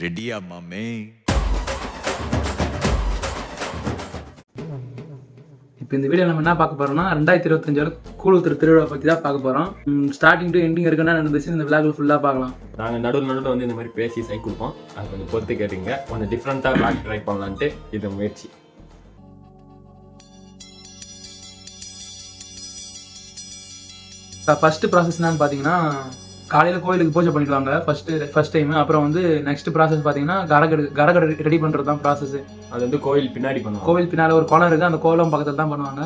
ரெடியா மாமே? இப்போ இந்த வீடியோ நம்ம என்ன பார்க்க போறோம்னா 2025 கூழூத்துற திருவிழா பற்றி தான் பார்க்க போகிறோம். ஸ்டார்டிங் டு எண்டிங் இருக்குன்னா நடந்துச்சு இந்த விளாக்ல ஃபுல்லாக பார்க்கலாம். நாங்கள் நடுவில் வந்து இந்த மாதிரி பேசி சைட் கொடுப்போம். அது கொஞ்சம் பொறுத்து கேட்டுங்க. கொஞ்சம் டிஃப்ரெண்ட்டாக விளாக் ட்ரை பண்ணலான்ட்டு இது முயற்சி. ஃபர்ஸ்ட் ப்ராசஸ் என்னன்னு பார்த்தீங்கன்னா காலையில் கோயிலுக்கு பூஜை பண்ணிடுவாங்க ஃபர்ஸ்ட் டைம். அப்புறம் வந்து நெக்ஸ்ட் ப்ராசஸ் பார்த்தீங்கன்னா கரகடை ரெடி பண்ணுறது தான் ப்ராசஸ். அது வந்து கோவில் பின்னாடி பண்ணுவோம். கோவில் பின்னால் ஒரு குளம் இருக்குது, அந்த கோலம் பக்கத்தில் தான் பண்ணுவாங்க.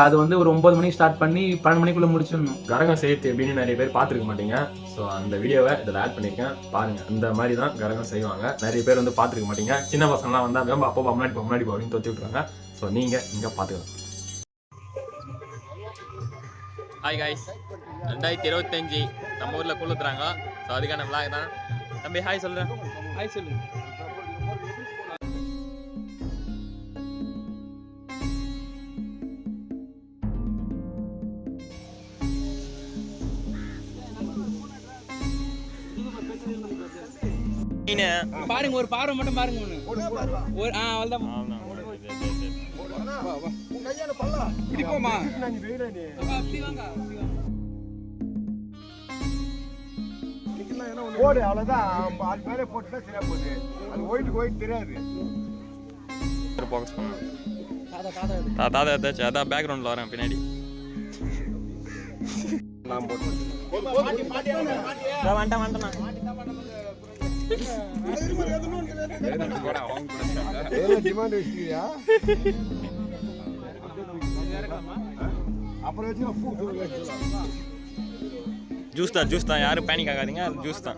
அது வந்து ஒரு 9 மணிக்கு ஸ்டார்ட் பண்ணி 12 மணிக்குள்ளே முடிச்சிடணும். கரகம் செய்யறது எப்படின்னு நிறைய பேர் பார்த்துருக்க மாட்டீங்க. ஸோ அந்த வீடியோவை இதில் ஆட் பண்ணியிருக்கேன் பாருங்கள். இந்த மாதிரி தான் கரகம் செய்வாங்க. நிறைய பேர் வந்து பார்த்துருக்க மாட்டீங்க. சின்ன பசங்களாம் வந்தால் வேம்ப அப்போ முன்னாடி அப்படின்னு தொத்தி விட்ருவாங்க. ஸோ நீங்கள் இங்கே பார்த்துக்கலாம். ஹாய் காய்ஸ், 2025 நம்ம ஊரில் கூழுத்துறாங்க. ஸோ அதுக்கான விளாக் தான். தம்பி ஹாய் சொல்கிறேன். ஹாய் சொல்லு. பாருங்க, ஒரு பார்வை மட்டும் பாருங்க. ஒரு அவ்வளோதான். பிடிப்போமா? போடு அவ்வளோதான். அது மேலே போட்டுதான் சரியா போகுது. அது ஒயிட் தெரியாது. தாத்தா ஏதாச்சும் அதான் பேக்ரவுண்டில் வரேன் பின்னாடி. டிமாண்ட் வச்சுக்கிறியா? அப்புறம் வச்சு ஜூஸ் தான் யாரும் பேனிக் ஆகாதீங்க. ஜூஸ் தான்.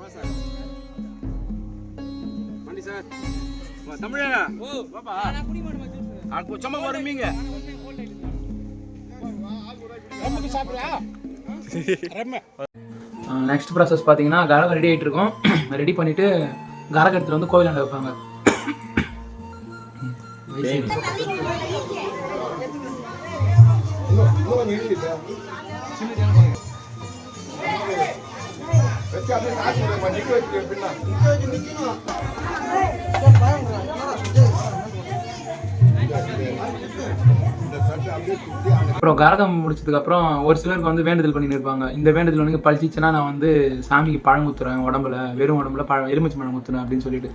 நெக்ஸ்ட் ப்ராசஸ் பார்த்தீங்கன்னா கரகம் ரெடி ஆகிட்டு இருக்கோம். ரெடி பண்ணிவிட்டு கரகம் எடுத்துகிட்டு வந்து கோவிலாண்ட வைப்பாங்க. அப்புறம் கரகம் முடிச்சதுக்கு அப்புறம் ஒரு சிலருக்கு வந்து வேண்டுதல் பண்ணிட்டு இருப்பாங்க. இந்த வேண்டுதல் வந்து பழிச்சிச்சுன்னா நான் வந்து சாமிக்கு பழம் குத்துறேன், உடம்புல வெறும் உடம்புல எலுமிச்சை பழம் குத்துறேன் அப்படின்னு சொல்லிட்டு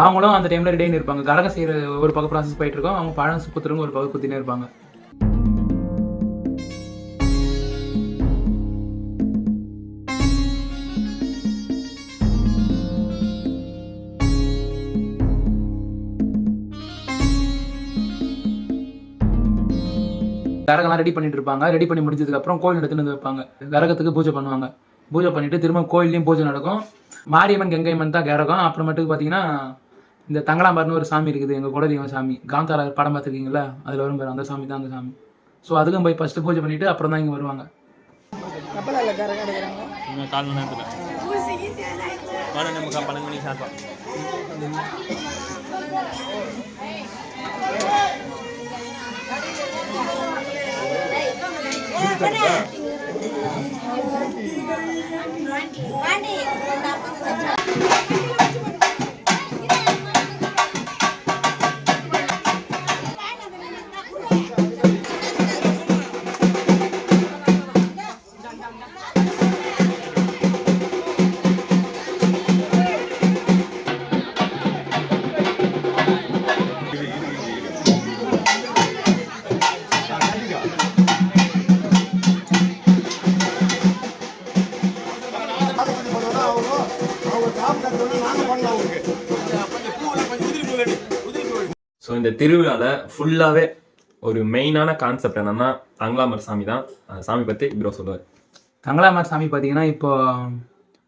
அவங்களும் அந்த டைம்ல ரெடியாக இருப்பாங்க. கரகம் செய்யற ஒரு பக்கம் ப்ராசஸ் போயிட்டு இருக்கோம். அவங்க பழம் குத்துறவங்க ஒரு பக்கம் குத்தினே இருப்பாங்க. கரகம்லாம் ரெடி பண்ணிட்டு இருப்பாங்க. ரெடி பண்ணி முடிஞ்சதுக்கு அப்புறம் கோயில் எடுத்துட்டு வந்து வைப்பாங்க. கரகத்துக்கு பூஜை பண்ணுவாங்க. பூஜை பண்ணிட்டு திரும்ப கோயிலையும் பூஜை நடக்கும். மாரியம்மன் கங்கையம்மன் தான் கரகம். அப்புறமேட்டுக்கு பார்த்தீங்கன்னா இந்த தங்கலாம்பார்னு ஒரு சாமி இருக்குது, எங்கள் குலதெய்வம் சாமி. காந்தாரா படம் பார்த்துருக்கீங்களா? அதில் வரும் பாரு, அந்த சாமி தான் அந்த சாமி. ஸோ அதுக்கும் போய் ஃபஸ்ட்டு பூஜை பண்ணிவிட்டு அப்புறம் தான் இங்கே வருவாங்க. கால் மணி நேரத்தில் 12 மணி சார்பா. ஸோ இந்த திருவிழாவில் ஃபுல்லாகவே ஒரு மெயினான கான்செப்ட் என்னன்னா தங்கலாமர் சாமி தான். அந்த சாமி பற்றி ப்ரோ சொல்லுவார். தங்கலாமர் சாமி பார்த்தீங்கன்னா இப்போ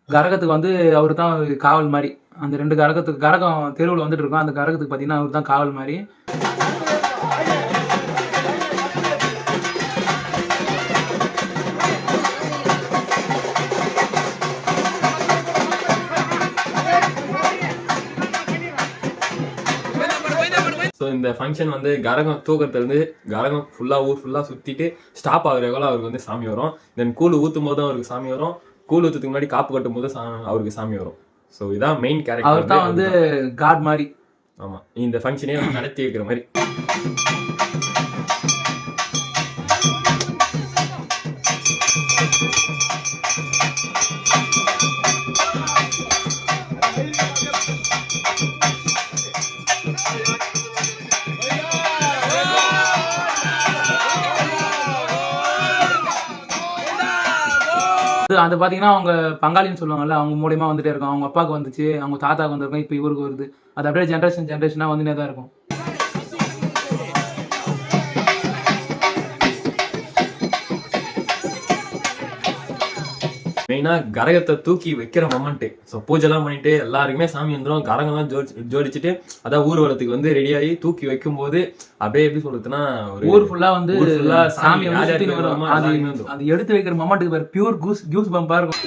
கரகத்துக்கு வந்து அவர் தான் காவல் மாதிரி. அந்த 2 கரகம் தெருவில் வந்துட்டு இருக்கோம். அந்த கரகத்துக்கு பார்த்தீங்கன்னா அவர் தான் காவல் மாதிரி. ஸோ இந்த ஃபங்க்ஷன் வந்து கரகம் தூக்கத்துலேருந்து கரகம் ஃபுல்லாக ஊர் ஃபுல்லாக சுற்றிட்டு ஸ்டாப் ஆகுறவங்கள அவருக்கு வந்து சாமி வரும். தென் கூழ் ஊற்றும் போதும் அவருக்கு சாமி வரும். கூழ் ஊற்றுறதுக்கு முன்னாடி காப்பு கட்டும் போது அவருக்கு சாமி வரும். ஸோ இதான் மெயின் அவர் கேரக்டர் தான் வந்து காட் மாதிரி. ஆமா, இந்த ஃபங்க்ஷனே நடத்தி வைக்கிற மாதிரி. அது பாத்தீங்கன்னா அவங்க பங்காளின்னு சொல்லுவாங்கல்ல, அவங்க மூலியமா வந்துட்டே இருக்கும். அவங்க அப்பாவுக்கு வந்துச்சு, அவங்க தாத்தாவுக்கு வந்திருக்கும், இப்போ இவருக்கு வருது. அது அப்படியே ஜென்ரேஷனா வந்துனே தான் இருக்கும். மெயினா கரகத்தை தூக்கி வைக்கிற மொமெண்ட். ஸோ பூஜைலாம் பண்ணிட்டு எல்லாருக்குமே சாமி வந்துடும், கரகம்லாம் ஜோடிச்சுட்டு அதான் ஊர்வலத்துக்கு வந்து ரெடியாகி தூக்கி வைக்கும் போது அப்படியே எப்படி சொல்றதுன்னா ஊர் ஃபுல்லா வந்து சாமி யார் யாருக்கு வந்து வரும். வருமோ எல்லாருமே வந்துரும். அது எடுத்து வைக்கிற மொமெண்ட்டுக்கு பேர் பியூர் கூஸ் பம்பா இருக்கும்.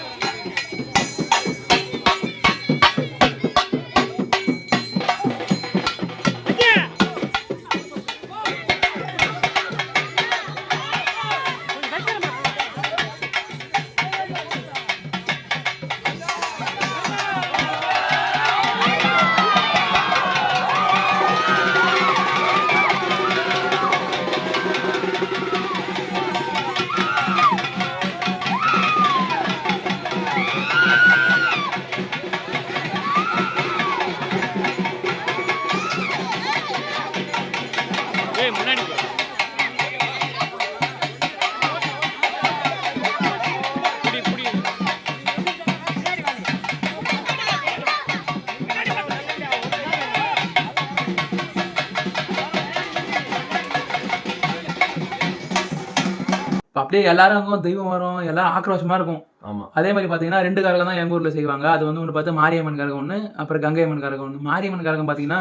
அப்படியே எல்லாரும் தெய்வம் வரும், எல்லாரும் ஆக்ரோஷமா இருக்கும். ஆமா, அதே மாதிரி பாத்தீங்கன்னா 2 கரகம் தான் எங்க ஊர்ல செய்வாங்க. அது வந்து ஒன்று பார்த்து மாரியம்மன் கரகம் ஒன்று, அப்புறம் கங்கை அம்மன் கரகம் ஒன்று. மாரியம்மன் கரகம் பாத்தீங்கன்னா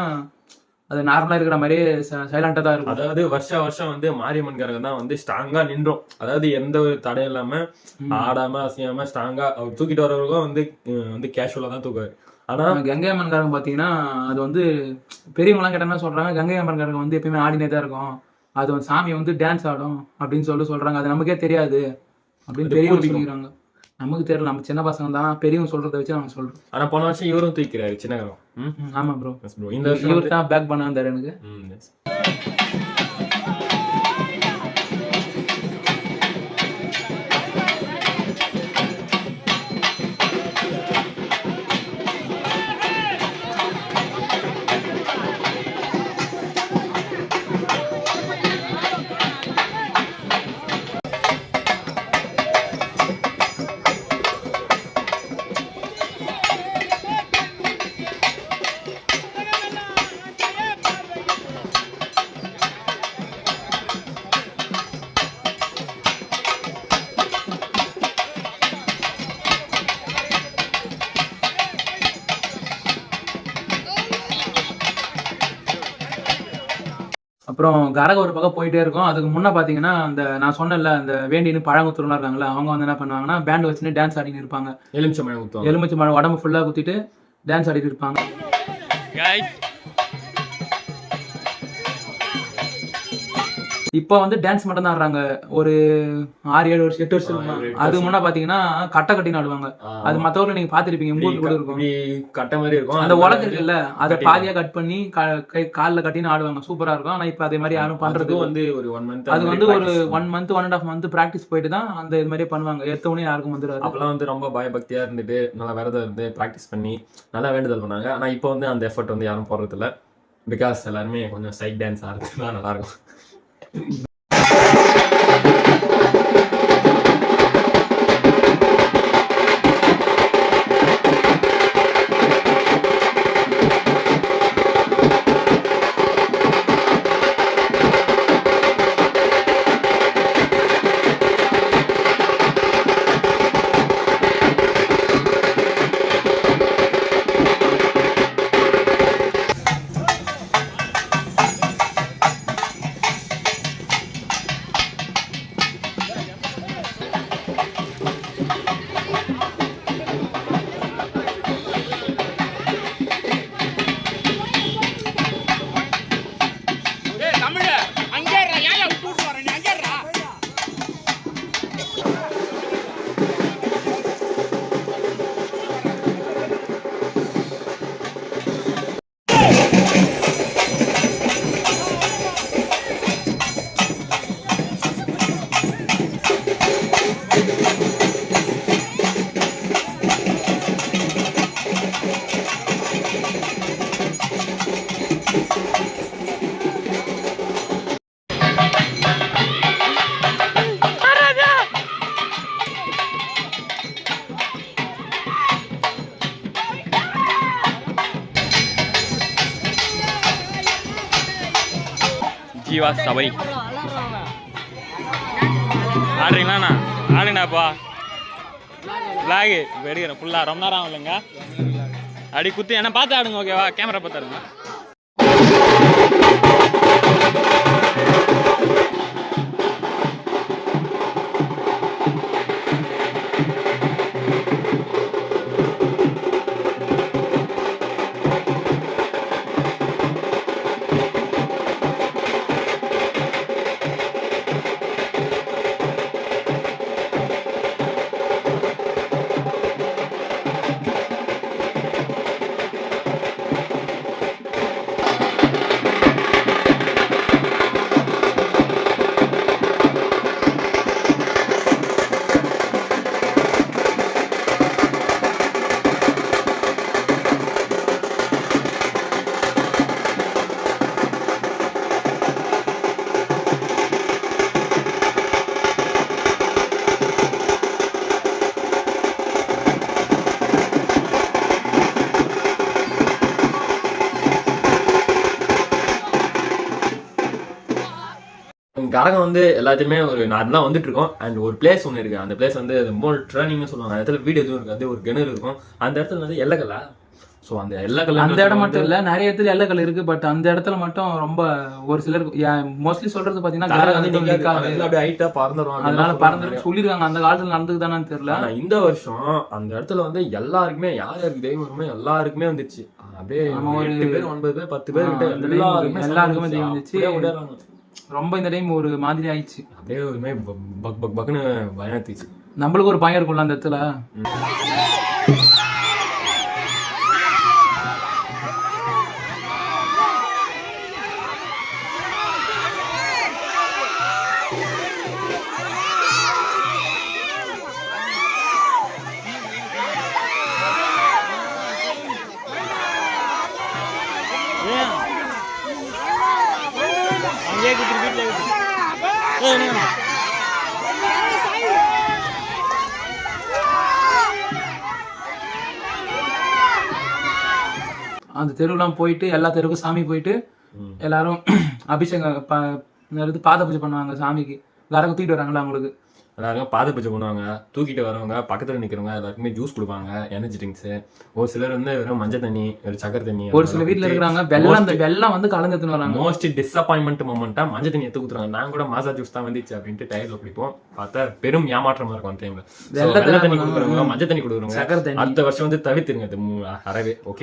அது நார்மலா இருக்கிற மாதிரியே சைலண்டா தான் இருக்கும். அதாவது வருஷம் வந்து மாரியம்மன் கரகம் தான் வந்து ஸ்ட்ராங்கா நின்றோம். அதாவது எந்த ஒரு தடையும் இல்லாம ஆடாம அசையாம ஸ்ட்ராங்கா அவர் தூக்கிட்டு வரவங்களுக்கும் வந்து கேஷுவலா தான் தூக்குவாரு. ஆனா கங்கை அம்மன் கரகம் பாத்தீங்கன்னா அது வந்து பெரியவங்க எல்லாம் கேட்டா சொல்றாங்க, கங்கை அம்மன் கரகம் வந்து எப்பயுமே ஆடினே தான் இருக்கும், அது வந்து சாமி வந்து டான்ஸ் ஆடும் அப்படின்னு சொல்றாங்க. அது நமக்கே தெரியாது அப்படின்னு பெரியவங்க சொல்லிக்கிறாங்க. நமக்கு தெரியல, நம்ம சின்ன பசங்க தான், பெரியவங்க சொல்றதை வச்சு நாங்க சொல்றோம். ஆனா போன வருஷம் இவரும் தூக்கிறாரு சின்ன கரகம். ஆமா ப்ரோ, இந்த வருஷம் இவர் தான் பேக் பண்ண வந்தாரு எனக்கு. அப்புறம் கரகம் ஒரு பக்கம் போயிட்டே இருக்கும். அதுக்கு முன்ன பாத்தீங்கன்னா அந்த நான் சொன்னேன்ல அந்த வேண்டின்னு பழங்குத்துறலாம் இருக்காங்களா, அவங்க வந்து என்ன பண்ணுவாங்கன்னா பேண்ட் வச்சுன்னு டான்ஸ் ஆடின்னு இருப்பாங்க. எலுமிச்சை மழை உடம்பு ஃபுல்லா குத்திட்டு டான்ஸ் ஆடிட்டு இருப்பாங்க. இப்போ வந்து டான்ஸ் மட்டும் தான் ஆடுறாங்க. ஒரு 6-7 வருஷம் 8 வருஷம் அது முன்னா பாத்தீங்கன்னா கட்டை கட்டின்னு ஆடுவாங்க. அது மத்த ஊர்ல நீங்க பாத்திருப்பீங்க, மூணு கூட இருக்கும், கட்டை மாதிரி இருக்கும். அந்த உலகம் இருக்குல்ல, அதை பாதியா கட் பண்ணி காலில் கட்டின்னு ஆடுவாங்க, சூப்பரா இருக்கும். ஆனா இப்ப அதே மாதிரி யாரும் பண்றது வந்து ஒரு 1 மந்த், அது வந்து ஒரு 1 மந்த் 1.5 மந்த் பிராக்டிஸ் போயிட்டு தான் அந்த இது மாதிரி பண்ணுவாங்க. எடுத்தவொடனே யாருக்கும் வந்துடாது. அப்பெல்லாம் வந்து ரொம்ப பயபக்தியா இருந்துட்டு நல்லா விரதம் இருந்து பிராக்டிஸ் பண்ணி நல்லா வேண்டுதல் பண்ணாங்க. ஆனா இப்போ வந்து அந்த எஃபர்ட் வந்து யாரும் போடுறது இல்லை. பிகாஸ் எல்லாருமே கொஞ்சம் சைட் டான்ஸ் ஆடுறது தான் நல்லா இருக்கும். ஜீவா சபரி ஆடுறீங்களாண்ணா? ஆடுங்கண்ணாப்பா. விளாகு இப்போ எடுக்கிறேன் ஃபுல்லாக. ரொம்ப நேரம் ஆகும் இல்லைங்க. அப்படி குத்து என்ன பார்த்து ஆடுங்க. ஓகேவா? கேமரா பார்த்து ஆடுங்க. கரகம் வந்து எல்லாத்தையுமே ஒரு நார்மலாக வந்துட்டு இருக்கோம். அண்ட் ஒரு பிளேஸ் ஒன்று இருக்கு. அந்த பிளேஸ் வந்து மோல் ட்ரைனிங்னு சொல்லுவாங்க. அந்த இடத்துல வீடு எதுவும் இருக்காது, ஒரு கிணறு இருக்கும். அந்த இடத்துல வந்து எல்லக்கல்லா. ஸோ அந்த எல்லக்கல்லா அந்த இடம் மட்டும் இல்ல, நிறைய இடத்துல எல்லக்கல் இருக்கு. பட் அந்த இடத்துல மட்டும் ரொம்ப ஒரு சிலருக்கு மோஸ்ட்லி சொல்றது பாத்தீங்கன்னா அப்படியே ஹைட்டா பறந்துடும். அதனால பறந்து சொல்லிருக்காங்க. அந்த காலத்துல நடந்துக்குதானு தெரியல. ஆனா இந்த வருஷம் அந்த இடத்துல வந்து எல்லாருக்குமே யார் யாருக்கு தெய்வம் வருமோ எல்லாருக்குமே வந்துச்சு. அப்படியே ஒரு 8 பேர் 9 பேர் 10 பேர் எல்லாருக்குமே தெய்வம் வந்துச்சு. ரொம்ப இந்த டைம் ஒரு மாதிரி ஆயிடுச்சு. அப்படியே ஒருமே பக் பக் பக்னு பயணத்துச்சு. நம்மளுக்கு ஒரு பயம் இருக்கும்ல அந்த இடத்துல. அங்கேயே குத்துரு வீட்டில் அந்த தெருவுலாம் போயிட்டு எல்லா தெருவுக்கும் சாமி போயிட்டு எல்லாரும் அபிஷேகம் பாத பூஜை பண்ணுவாங்க சாமிக்கு. கரகம் தூக்கிட்டு வராங்களா அவங்களுக்கு எல்லாருக்கும் பாத பூஜை பண்ணுவாங்க. தூக்கிட்டு வரவங்க பக்கத்துல நிக்கிறவங்க எல்லாருக்குமே ஜூஸ் கொடுப்பாங்க, எனர்ஜி ட்ரிங்க்ஸ். ஒரு சிலர் வந்து வெறும் மஞ்சள் தண்ணி, ஒரு சக்கரை தண்ணி. ஒரு சில வீட்டுல இருக்கிறாங்க வெள்ளம் வந்து கலந்து எடுத்துன்னு வராங்க. மோஸ்ட் டிசப்பாயின்மெண்ட் மொமெண்டா மஞ்சள் தண்ணி எடுத்து கொடுத்துறாங்க. நான் கூட மாசா ஜூஸ் தான் வந்துச்சு அப்படின்ட்டு டயர்ல குடிப்போம். பார்த்தா பெரும் ஏமாற்றமா இருக்கும் அந்த டைம்ல. வெள்ளை தண்ணி கொடுக்குறவங்க, மஞ்சள் தண்ணி கொடுக்குறவங்க சக்கரை தண்ணி அடுத்த வருஷம் வந்து தவிர்த்துருங்க அது அறவே. ஓகே.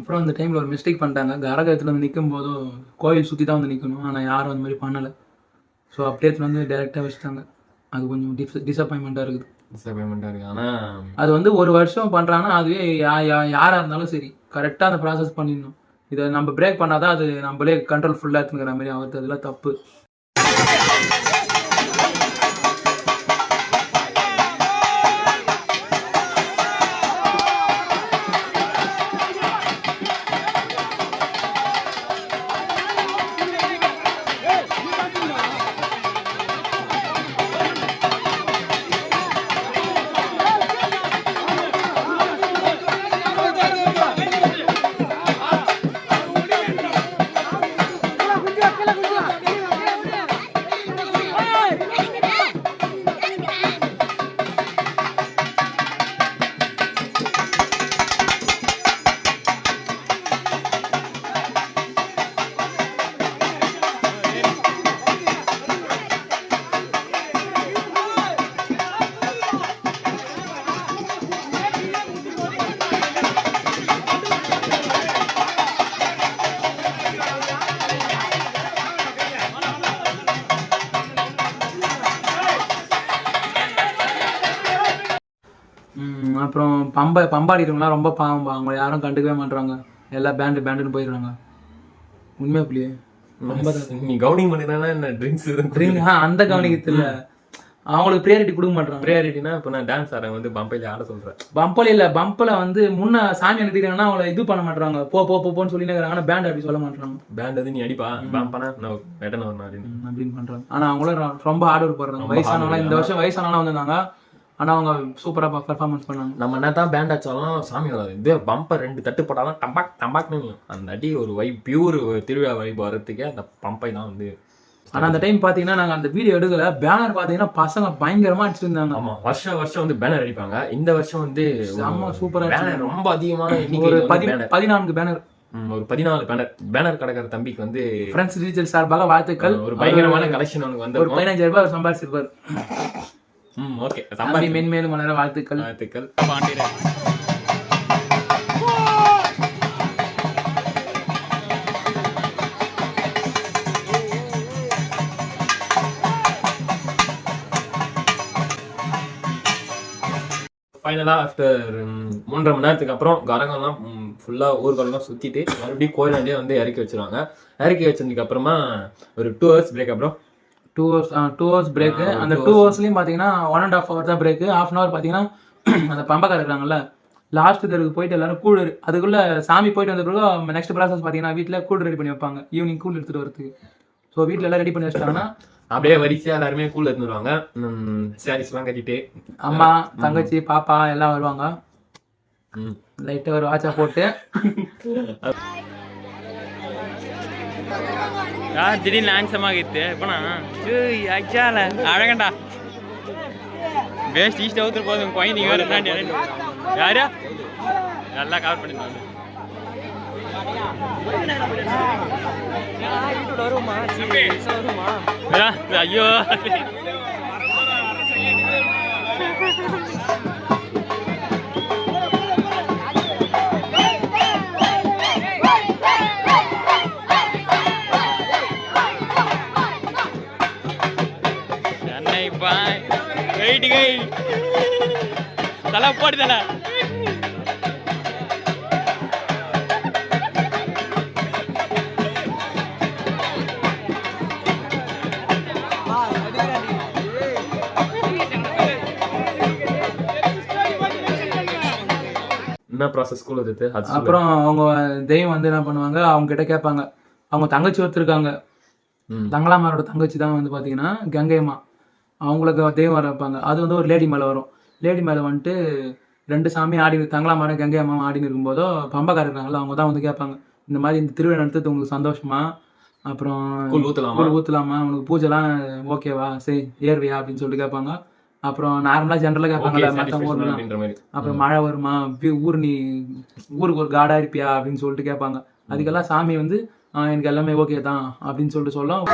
அப்புறம் அந்த டைமில் ஒரு மிஸ்டேக் பண்ணிட்டாங்க. கரகத்தில் வந்து நிற்கும் போதும் கோயில் சுற்றி தான் வந்து நிற்கணும். ஆனால் யாரும் அந்த மாதிரி பண்ணலை. ஸோ அப்படியே வந்து டேரெக்டாக வச்சுட்டாங்க. அது கொஞ்சம் டிசப்பாயின்மெண்ட்டாக இருக்குது. டிசப்பாயின்மெண்ட்டாக இருக்குது. ஆனால் அது வந்து ஒரு வருஷம் பண்ணுறாங்கன்னா அதுவே யாராக இருந்தாலும் சரி கரெக்டாக அந்த ப்ராசஸ் பண்ணிடணும். இதை நம்ம பிரேக் பண்ணாதான் அது நம்மளே கண்ட்ரோல் ஃபுல்லாக எடுத்துக்கிற மாதிரி ஆகுது. அதெல்லாம் தப்பு. அப்புறம் பம்பாடிக்கிறவங்களாம் ரொம்ப பாவம், அவங்க யாரும் கண்டுக்கவே மாட்றாங்க, எல்லாம் பேண்டுன்னு போயிடுறாங்க. உண்மையா புள்ளியே நீ கவுனிங் பண்ணிதானே என்ன ட்ரிங்க்ஸ் அந்த கவனிக்கிறது இல்ல, அவங்களுக்கு ப்ரியாரிட்டி கொடுக்க மாட்டாங்க. ப்ரியாரிட்டினா இப்போ நான் டான்ஸ் ஆடுறேன் வந்து பம்பையில் ஆட சொல்றேன். பம்பல இல்ல, பம்பல வந்து முன்ன சாமி எழுதிக்கிறாங்கன்னா அவங்கள இது பண்ண மாட்டாங்க, போன்னு சொல்லிட்டு இருக்காங்க. ஆனா பேண்ட் அப்படி சொல்ல மாட்டாங்க. பேண்ட் வந்து நீ அடிப்பா பம்பனா நான் வெட்டன வரணும் அப்படின்னு பண்றாங்க. ஆனா அவங்களும் ரொம்ப ஹார்ட் ஒர்க் போடுறாங்க. வயசானவங்க இந்த வருஷம் வயசானவங்க வந்திருந்தாங்க, ஆனா அவங்க சூப்பரா பெர்ஃபார்மன்ஸ் பண்ணாங்க. நம்ம என்ன தான் பேண்ட் அடிச்சாலும் சாமி வராது. இதே பம்பர் 2 தட்டு போட்டாலும் டம்பாக்னு அந்த அடி ஒரு வைப், பியூர் திருவிழா வைப் வர்றதுக்கே அந்த பம்பை தான் வந்து. ஆனா அந்த டைம் பாத்தீங்கன்னா நாங்க அந்த வீடியோ எடுக்கல, பேனர் பாத்தீங்கன்னா பசங்க பயங்கரமா அடிச்சிட்டு இருந்தாங்க. ஆமா, வருஷம் வந்து பேனர் அடிப்பாங்க. இந்த வருஷம் வந்து சூப்பரா பேனர் ரொம்ப அதிகமான ஒரு 14 பேனர், ஒரு 14 பேனர் கடைக்கார தம்பிக்கு வந்து ஃப்ரெண்ட்ஸ் டிஜிட்டல் சார்பாக வாழ்த்துக்கள். ஒரு பயங்கரமான கலெக்ஷன் அவனுக்கு வந்து ஒரு 15,000 ரூபாய் சம்பாதிச்சிருப்பாரு. ஓகே, தம்பி மென்மேலும் வளர வாழ்த்துக்கள். பாண்டியன் ஃபைனலா ஆஃப்டர் 3.5 மணி நேரத்துக்கு அப்புறம் கரகம்லாம் ஃபுல்லா ஊர்வலம் சுத்திட்டு மறுபடியும் கோயிலாண்டே வந்து இறக்கி வச்சிருவாங்க. இறக்கி வச்சதுக்கு அப்புறமா ஒரு 2 hours பிரேக். அப்புறம் 2 hours பிரேக். அந்த 2 hoursலயும் பாத்தீங்கன்னா 1.5 hour தான் பிரேக். 1/2 hour பாத்தீங்கன்னா அந்த பம்பக்கார இருக்காங்கல்ல, லாஸ்ட் தெருக்கு போயிட்டு எல்லாரும் கூழ், அதுக்குள்ள சாமி போயிட்டு வந்த பிறகு நெக்ஸ்ட் ப்ராசஸ் பாத்தீங்கன்னா வீட்டுல கூழ் ரெடி பண்ணி வைப்பாங்க, ஈவினிங் கூழ் எடுத்துட்டு வரதுக்கு. ஸோ வீட்டுல எல்லாம் ரெடி பண்ணி வச்சிட்டாங்கன்னா அப்படியே வரிசையா எல்லாருமே கூழ் எடுத்துட்டு வருவாங்க. சாரீஸ் எல்லாம் கட்டிட்டு அம்மா, தங்கச்சி, பாப்பா எல்லாம் வருவாங்க. லைட்டா ஒரு வாட்சா போட்டு திடீர்னு ஆன்சமாக இருக்கு. இப்போனா அச்சால அழகண்டா வேஸ்ட் ஈஸ்ட் அவுத்துட்டு போதும் குழந்தைங்க வேறு இருந்தாண்டி யாரா நல்லா கவர் பண்ணிருந்தாங்க. ஐயோ சென்னை பாய் கைட்டு கை தலை போட்டு தலை என்ன ப்ராசஸ் ஸ்கூல் எடுத்து. அப்புறம் அவங்க தெய்வம் வந்து என்ன பண்ணுவாங்க, அவங்க கிட்ட கேட்பாங்க. அவங்க தங்கச்சி ஒருத்தருக்காங்க, தங்களாமாரோட தங்கச்சி தான் வந்து பாத்தீங்கன்னா கங்கையம்மா. அவங்களுக்கு தெய்வம் வர வைப்பாங்க. அது வந்து ஒரு லேடி மேல வரும். லேடி மேல வந்துட்டு 2 சாமி ஆடி, தங்களாமாரும் கங்கையம்மாவும் ஆடினு இருக்கும்போதோ பம்பக்கார இருக்காங்கல்ல, அவங்க தான் வந்து கேட்பாங்க, இந்த மாதிரி இந்த திருவிழா நடத்துறது உங்களுக்கு சந்தோஷமா, அப்புறம் கூழ் ஊத்தலாமா, உனக்கு பூஜைலாம் ஓகேவா, சரி ஏறுவியா அப்படின்னு சொல்லிட்டு கேட்பாங்க. அப்புறம் நார்மலா ஜென்ரலா கேட்பாங்கல்ல மற்ற ஊர்லாம், அப்புறம் மழை வருமா, ஊருக்கு ஒரு காடா இருப்பியா அப்படின்னு சொல்லிட்டு கேட்பாங்க. அதுக்கெல்லாம் சாமி வந்து எனக்கு எல்லாமே ஓகே தான் அப்படின்னு சொல்லிட்டு சொல்லும்.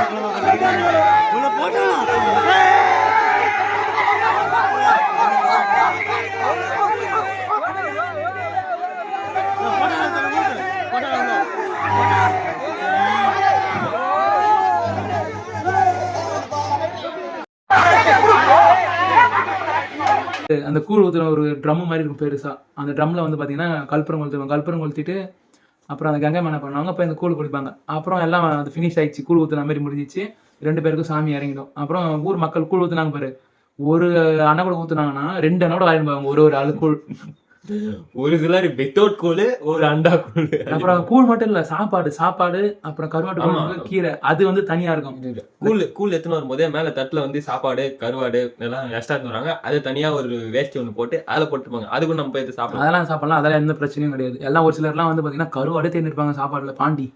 அந்த கூழ் ஊத்துற ஒரு ட்ரம் மாதிரி இருக்கும் பெருசா, அந்த ட்ரம்ல வந்து பாத்தீங்கன்னா கற்பூரம் கொளுத்துவாங்க. கற்பூரம் கொளுத்திட்டு அப்புறம் அந்த கங்கை என்ன பண்ணுவாங்க, அப்போ இந்த கூழ் குடிப்பாங்க. அப்புறம் எல்லாம் அது ஃபினிஷ் ஆயிடுச்சு, கூழ் ஊத்துன மாதிரி முடிஞ்சிச்சு. 2 பேருக்கும் சாமி இறங்கிடும். அப்புறம் ஊர் மக்கள் கூழ் ஊத்துனாங்க பாரு, ஒரு அணை கூட ஊத்துனாங்கன்னா 2 அணை கூட வாங்கிடுவாங்க ஒரு ஆளு கூழ். ஒரு சிலர் வித்தவுட் கூழ், ஒரு அண்டா கூழ். அப்புறம் கூழ் மட்டும் இல்ல, சாப்பாடு அப்புறம் கருவாட்டு குழம்பு, கீரை, அது வந்து தனியா இருக்கும். கூழ் எத்தனை வரும்போதே மேல தட்டுல வந்து சாப்பாடு கருவாடு எல்லாம் எக்ஸ்ட்ரா எடுத்து வராங்க. அது தனியா ஒரு வேஸ்ட் ஒண்ணு போட்டு அதுல போட்டுப்பாங்க. அதுக்கும் நம்ம போய் சாப்பிடலாம், அதெல்லாம் சாப்பிடலாம், அதெல்லாம் எந்த பிரச்சனையும் கிடையாது. எல்லாம் ஒரு சிலர்லாம் வந்து பாத்தீங்கன்னா கருவாடே தேர்ந்திருப்பாங்க சாப்பாடுல. பாண்டி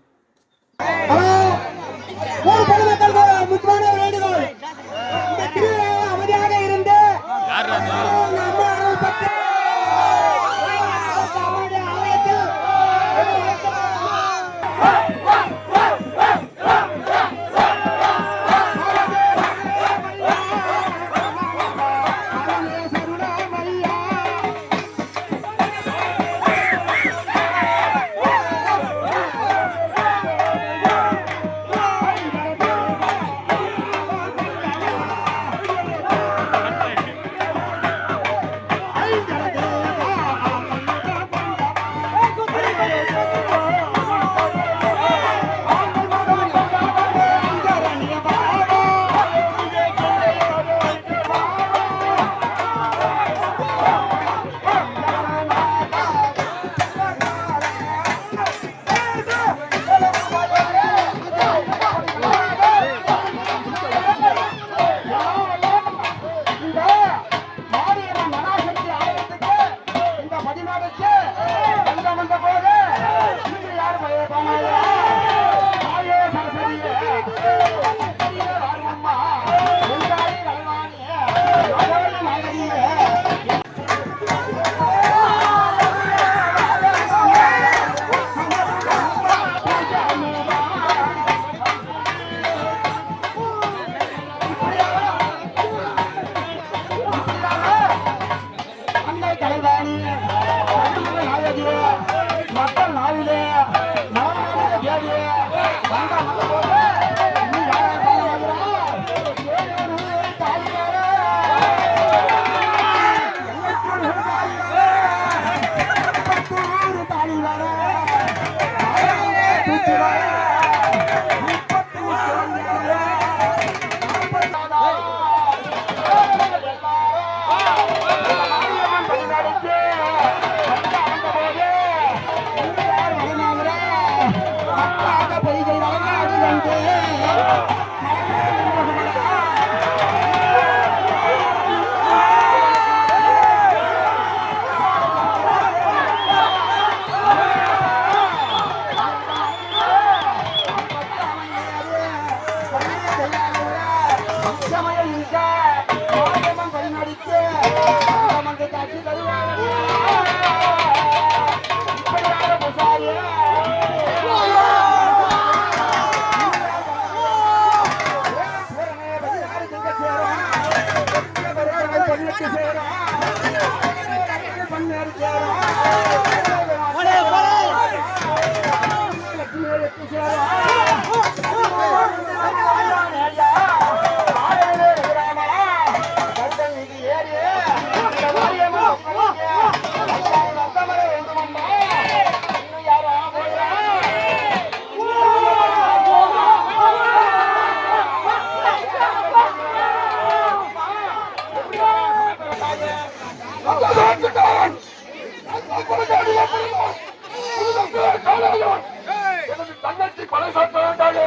தங்கச்சி கொலை சாட்ட வேண்டாங்க.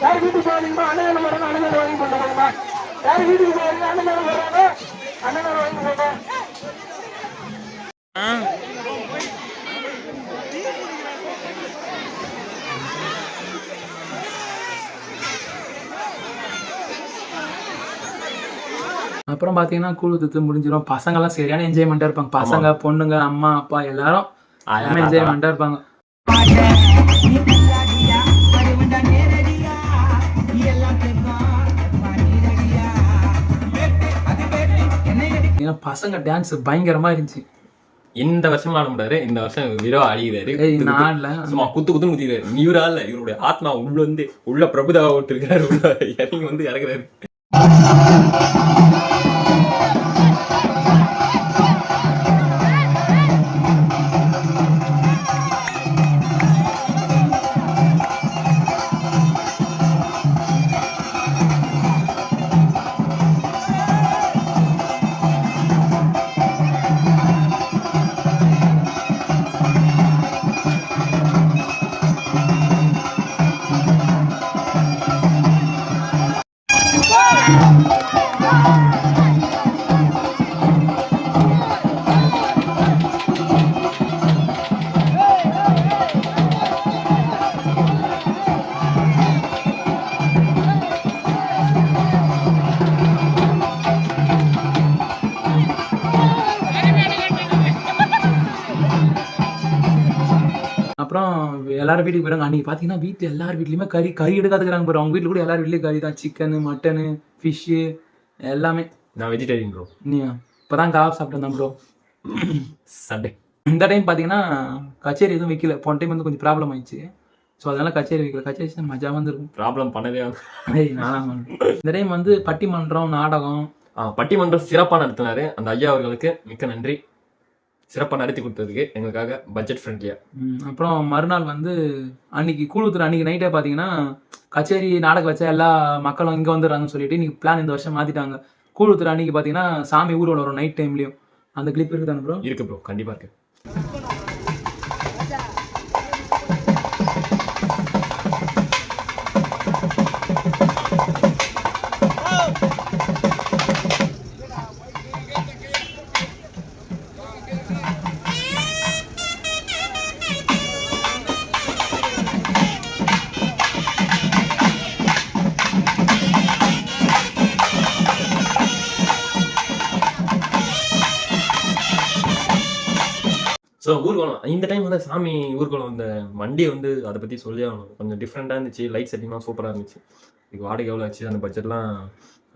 யார் வீட்டுக்கு போறீங்களா அண்ணன் வராங்க, அண்ணன் வாங்கி கொண்டு போங்கம்மா. யார் வீட்டுக்கு போறீங்க அண்ணன் வராங்க, அண்ணன் வாங்கி போங்க. அப்புறம் பாத்தீங்கன்னா கூழ் ஊத்து முடிஞ்சிடும். பசங்க எல்லாம் சரியான என்ஜாய்மெண்டா இருப்பாங்க. பசங்க பொண்ணுங்க அம்மா அப்பா எல்லாரும் என்ஜாய்மெண்டா இருப்பாங்க. பசங்க டான்ஸ் பயங்கரமா இருந்துச்சு. இந்த வருஷம் ஆட முடியாது, இந்த வருஷம் வீரோ அழிகிறாரு. சும்மா குத்து குத்துன்னு குத்திக்கிறாரு. இவரா இல்ல, இவருடைய ஆத்மா உள்ள பிரபுதாவை விட்டு இருக்கிறாரு. உள்ள இறங்கி இறங்குறாரு. அப்புறம் எல்லாரும் வீட்டுக்கு போயிடுவாங்க. அன்னைக்கு பாத்தீங்கன்னா வீட்டுல எல்லார் வீட்லயுமே கறி எடுக்காதுக்கிறாங்க பாரு. அவங்க வீட்டுல கூட எல்லாரும் வீட்லயும் கறி தான். சிக்கனு மட்டனு ஃபிஷ்ஷு எல்லாமே. நான் வெஜிடேரியன் ப்ரோ. நீ இப்பதான் காஃப் சாப்பிட்டேன் ப்ரோ. சண்டே இந்த டைம் பாத்தீங்கன்னா கச்சேரி எதுவும் வைக்கல. போன டைம் வந்து கொஞ்சம் ப்ராப்ளம் ஆயிடுச்சு. ஸோ அதனால கச்சேரி வைக்கல. கச்சேரி மஜா வந்துருக்கும். ப்ராப்ளம் பண்ணதே இந்த டைம் வந்து பட்டிமன்றம் நாடகம் பட்டிமன்றம் சிறப்பாக நடத்தினாரு அந்த ஐயா அவர்களுக்கு மிக்க நன்றி. சிறப்பாக நடத்தி கொடுத்ததுக்கு எங்களுக்காக பட்ஜெட் ஃப்ரெண்ட்லியா. அப்புறம் மறுநாள் வந்து அன்னைக்கு கூழுத்துற அன்னைக்கு நைட்டே பார்த்தீங்கன்னா கச்சேரி நாடகம் வச்சா எல்லா மக்களும் இங்கே வந்துடுறாங்கன்னு சொல்லிட்டு இன்னைக்கு பிளான் இந்த வருஷம் மாற்றிட்டாங்க. கூழுத்துற அன்னைக்கு பார்த்தீங்கன்னா சாமி ஊர்வலம் வரும் நைட் டைம்லையும். அந்த கிளிப் இருக்குதானே ப்ரோ? இருக்கு ப்ரோ, கண்டிப்பாக இருக்கு. ஸோ ஊர்வலம் இந்த டைம் வந்து சாமி ஊர்வலம் இந்த வண்டியை வந்து அதை பற்றி சொல்லி ஆகணும். கொஞ்சம் டிஃப்ரெண்ட்டாக இருந்துச்சு. லைட் செட்டிங்லாம் சூப்பராக இருந்துச்சு. இதுக்கு வாடகை எவ்வளோ ஆச்சு அந்த பட்ஜெட்லாம்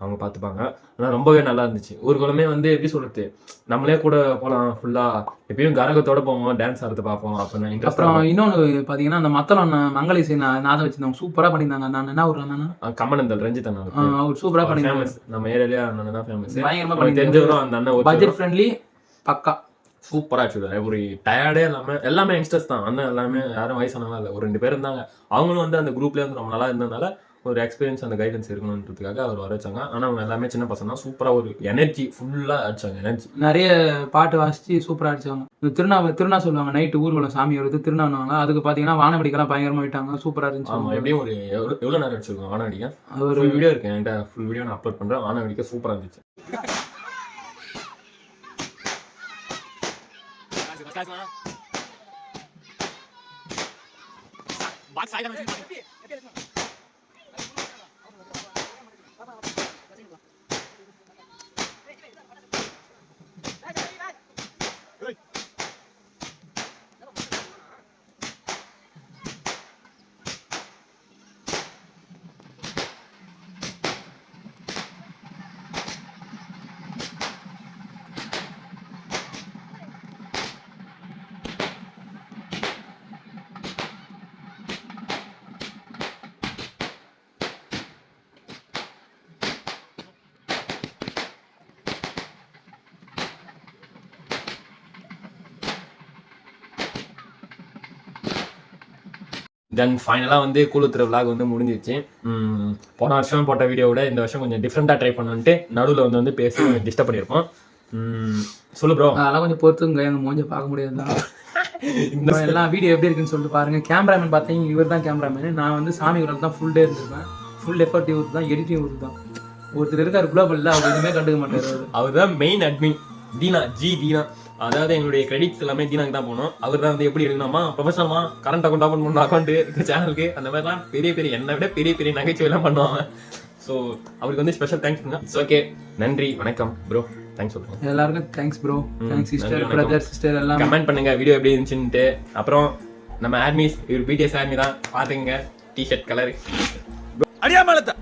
அவங்க பார்த்துப்பாங்க. ஆனால் ரொம்பவே நல்லா இருந்துச்சு. ஊர்வலமே வந்து எப்படி சொல்கிறது, நம்மளே கூட போகலாம். ஃபுல்லாக எப்பயும் கரகத்தோட போவோம், டான்ஸ் ஆடுறத பார்ப்போம். அப்போ இன்ட்ரெஸ்ட். அப்புறம் இன்னொன்று பார்த்தீங்கன்னா அந்த மத்தளம் மங்களேசி நாதம் வச்சிருந்தாங்க, சூப்பராக பண்ணியிருந்தாங்க. நான் என்ன ஒரு அண்ணா கமனந்தல் ரஞ்சித் அண்ணா அவர் சூப்பராக பண்ணியிருந்தாங்க. ஃபேமஸ், நம்ம ஏரியாலே அண்ணன் தான் ஃபேமஸ். பயங்கரமாக பண்ணி தெரிஞ்சவரும் அந்த அண்ணன் பட்ஜெட் ஃப்ரெண்ட்லி பக்கா சூப்பராக ஆச்சு. ஒரு டயர்டே இல்லாமல் எல்லாமே யங்ஸ்டர்ஸ் தான். அண்ணன் எல்லாமே யாரும் வயசானவங்க இல்லை, ஒரு 2 பேர் இருந்தாங்க. அவங்களும் வந்து அந்த குரூப்லேயே வந்து ரொம்ப நல்லா இருந்ததுனால ஒரு எக்ஸ்பீரியன்ஸ் அந்த கைடன்ஸ் இருக்கணுன்றதுக்காக அவர் வர வச்சாங்க. ஆனால் அவங்க எல்லாமே சின்ன பசங்க தான். சூப்பராக ஒரு எனர்ஜி ஃபுல்லாக அடிச்சாங்க. எனர்ஜி நிறைய பாட்டு வாசிச்சு சூப்பராக அடிச்சாங்க. இந்த திருநா சொல்லுவாங்க நைட்டு ஊர்வலம் சாமி வருது திருநாவாங்க. அதுக்கு பார்த்தீங்கன்னா வானவடிக்கெல்லாம் பயங்கரமாக விட்டாங்க, சூப்பராக இருந்துச்சு. ஆமாம், எப்படியும் ஒரு எவ்வளோ நேரம் அடிச்சிருக்கோம் வானவடிக்க. ஒரு வீடியோ இருக்கு என்கிட்ட, ஃபுல் வீடியோ நான் அப்லோட் பண்ணுறேன். வானவடிக்க சூப்பராக இருந்துச்சு. தென் ஃபைனலாக வந்து கூழுத்துற விளாக் வந்து முடிஞ்சிச்சு. போன வருஷம் போட்ட வீடியோவோட இந்த வருஷம் கொஞ்சம் டிஃப்ரெண்ட்டாக ட்ரை பண்ணணுன்ட்டு நடுவில் வந்து பேசி டிஸ்டர்ப் பண்ணியிருப்போம். சொல்லு ப்ரோ. அதெல்லாம் கொஞ்சம் பொறுத்துங்க, எங்கள் மூஞ்ச பார்க்க முடியாது தான். எல்லாம் வீடியோ எப்படி இருக்குன்னு சொல்லிட்டு பாருங்க. கேமராமேன் பார்த்தீங்க, இவர் தான் கேமராமேன். நான் வந்து சாமி ஊரில் தான் ஃபுல் டே இருந்திருப்பேன். ஃபுல் எஃபர்ட் இவர் தான், எடிட்டிங் இவர் தான். ஒருத்தர் இருக்கார் குளோபலில், அவர் எதுவுமே கண்டுக்க மாட்டார். அவர் தான் மெயின் அட்மின் தீனா. தீனா அதாவது எங்களுடைய கிரெடிட்ஸ் எல்லாமே தீனாக்கு தான் போகணும். அவர் தான் வந்து எப்படி எடுக்கணுமா ப்ரொஃபஷனலா கரண்ட் அக்கௌண்ட் ஓப்பன் பண்ணணும், அக்கௌண்ட் சேனலுக்கு அந்த மாதிரிலாம் பெரிய என்னை விட பெரிய நகைச்சுவை எல்லாம் பண்ணுவாங்க. ஸோ அவருக்கு வந்து ஸ்பெஷல் தேங்க்ஸ் பண்ணுங்க. ஓகே, நன்றி, வணக்கம் ப்ரோ. தேங்க்ஸ் சொல்லுங்க எல்லாருக்கும். Thanks bro, thanks sister, brother, sister எல்லாம். கமெண்ட் பண்ணுங்க வீடியோ எப்படி இருந்துச்சுன்ட்டு. அப்புறம் நம்ம ஆர்மிஸ், இவர் பிடிஎஸ் ஆர்மி தான், பாத்துங்க டிஷர்ட் கலர் அடியாமலத்தை